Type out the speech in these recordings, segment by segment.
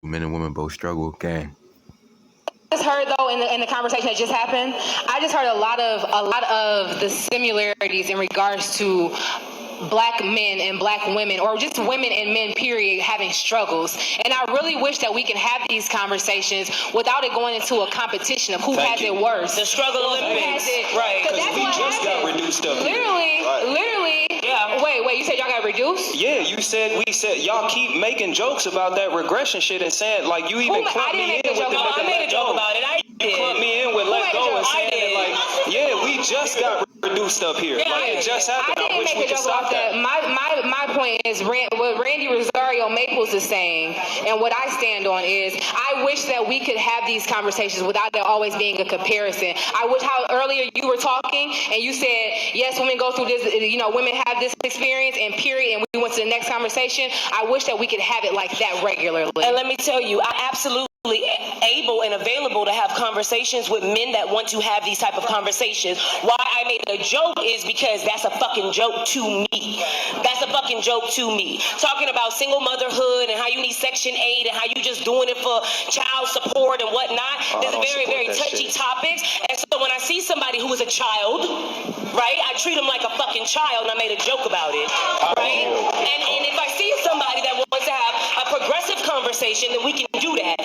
Men and women both struggle. Gang. I just heard though in the conversation that just happened, I just heard a lot of the similarities in regards to black men and black women, or just women and men, period, having struggles. And I really wish that we can have these conversations without it going into a competition of who has it worse. The struggle Olympics. Right. Because we just got reduced up here. Literally. Yeah. Wait, you said y'all got reduced? Yeah, we said y'all keep making jokes about that regression shit and saying, like, you even clumped me in with the I made a joke about it. You clumped me in with let go and saying that, like, yeah, we just got reduced up here. Yeah, like, it just happened. I wish didn't we make a could joke stop about that. My point is what Randy Rosario Maples is saying, and what I stand on is, I wish that we could have these conversations without there always being a comparison. I wish how earlier you were talking and you said, yes, women go through this, women have this experience and period, and we went to the next conversation. I wish that we could have it like that regularly. And let me tell you, I absolutely able and available to have conversations with men that want to have these type of conversations. Why I made a joke is because that's a fucking joke to me. That's a fucking joke to me. Talking about single motherhood and how you need Section 8 and how you just doing it for child support and whatnot. There's very, very touchy topics. And so when I see somebody who is a child, right, I treat them like a fucking child, and I made a joke about it, right? And if I see somebody that wants to have a progressive conversation, then we can do that.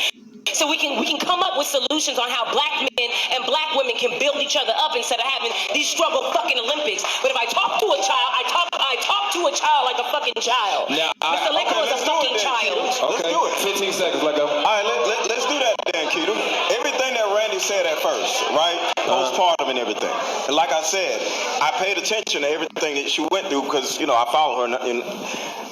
So we can come up with solutions on how black men and black women can build each other up instead of having these struggle fucking Olympics. But if I talk to a child, I talk to a child like a fucking child. Now, Mr. Lincoln was a fucking child. Okay, 15 seconds, let go. All right, let's do that then, Keto. Everything that Randy said at first, right? Postpartum and everything. And like I said, I paid attention to everything that she went through because, I follow her and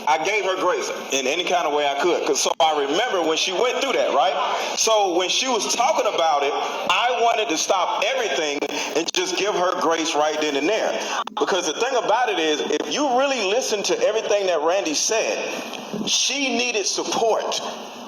I gave her grace in any kind of way I could. So I remember when she went through that, right? So when she was talking about it, I wanted to stop everything and just give her grace right then and there. Because the thing about it is, if you really listen to everything that Randy said, she needed support.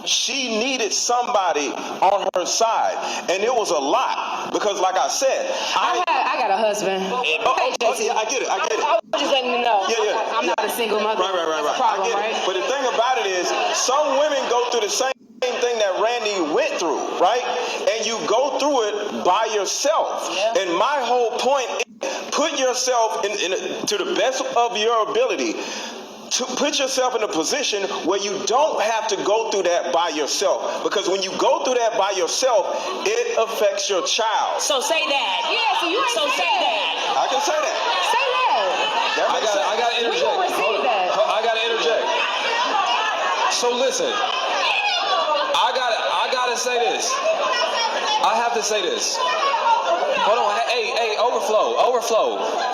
She needed somebody on her side, and it was a lot because, like I said, I got a husband. Yeah, I get it. I was just letting you know. Yeah. I'm not a single mother. Right. That's a problem, I get right? it. But the thing about it is, some women go through the same thing that Randy went through, right? And you go through it by yourself. Yeah. And my whole point is, put yourself to the best of your ability. To put yourself in a position where you don't have to go through that by yourself. Because when you go through that by yourself, it affects your child. So say that. Yeah, so you ain't say that. I can say that. Say that. I gotta interject. We gonna receive that. I gotta interject. So listen, I gotta say this. I have to say this. Hold on. Hey, overflow.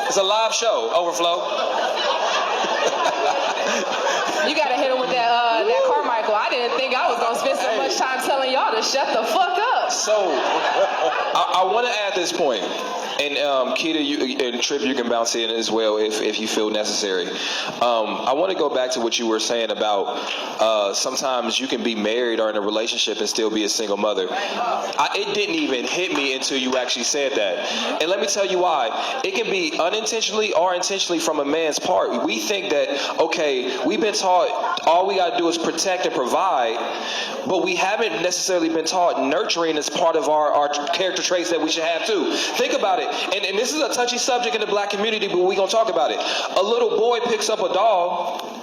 It's a live show. Overflow. You gotta hit him with that Carmichael. I didn't think I was gonna spend so much time telling y'all to shut the fuck up. So I want to add this point, and Keita and Trip, you can bounce in as well if you feel necessary. I want to go back to what you were saying about sometimes you can be married or in a relationship and still be a single mother. It didn't even hit me until you actually said that, and let me tell you why. It can be unintentionally or intentionally from a man's part. We think that, okay, we've been taught all we got to do is protect and provide, but we haven't necessarily been taught nurturing as part of our character traits that we should have too. Think about it, and this is a touchy subject in the black community, but we're going to talk about it. A little boy picks up a doll.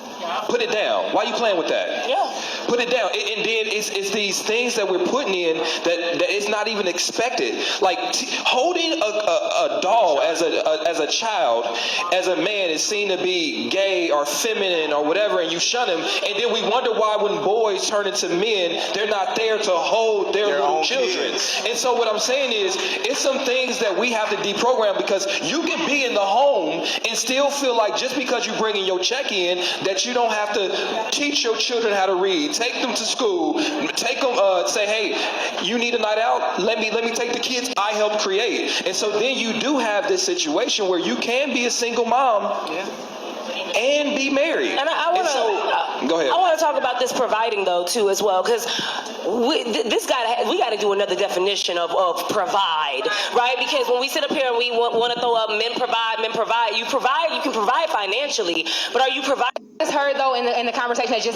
Put it down. Why are you playing with that? Yeah. Put it down. And then it's these things that we're putting in that is not even expected. Like holding a doll as a child, as a man, is seen to be gay or feminine or whatever, and you shun him. And then we wonder why when boys turn into men, they're not there to hold their little children. Kids. And so what I'm saying is, it's some things that we have to deprogram, because you can be in the home and still feel like just because you bring in your check in that you don't have to teach your children how to read, take them to school, take them, say, hey, you need a night out? Let me take the kids I helped create. And so then you do have this situation where you can be a single mom. Yeah. And be married. And I want to go ahead. I want to talk about this providing though too as well, because we got to do another definition of provide, right? Because when we sit up here and we want to throw up men provide, you can provide financially, but are you providing? I just heard though in the conversation that just happened.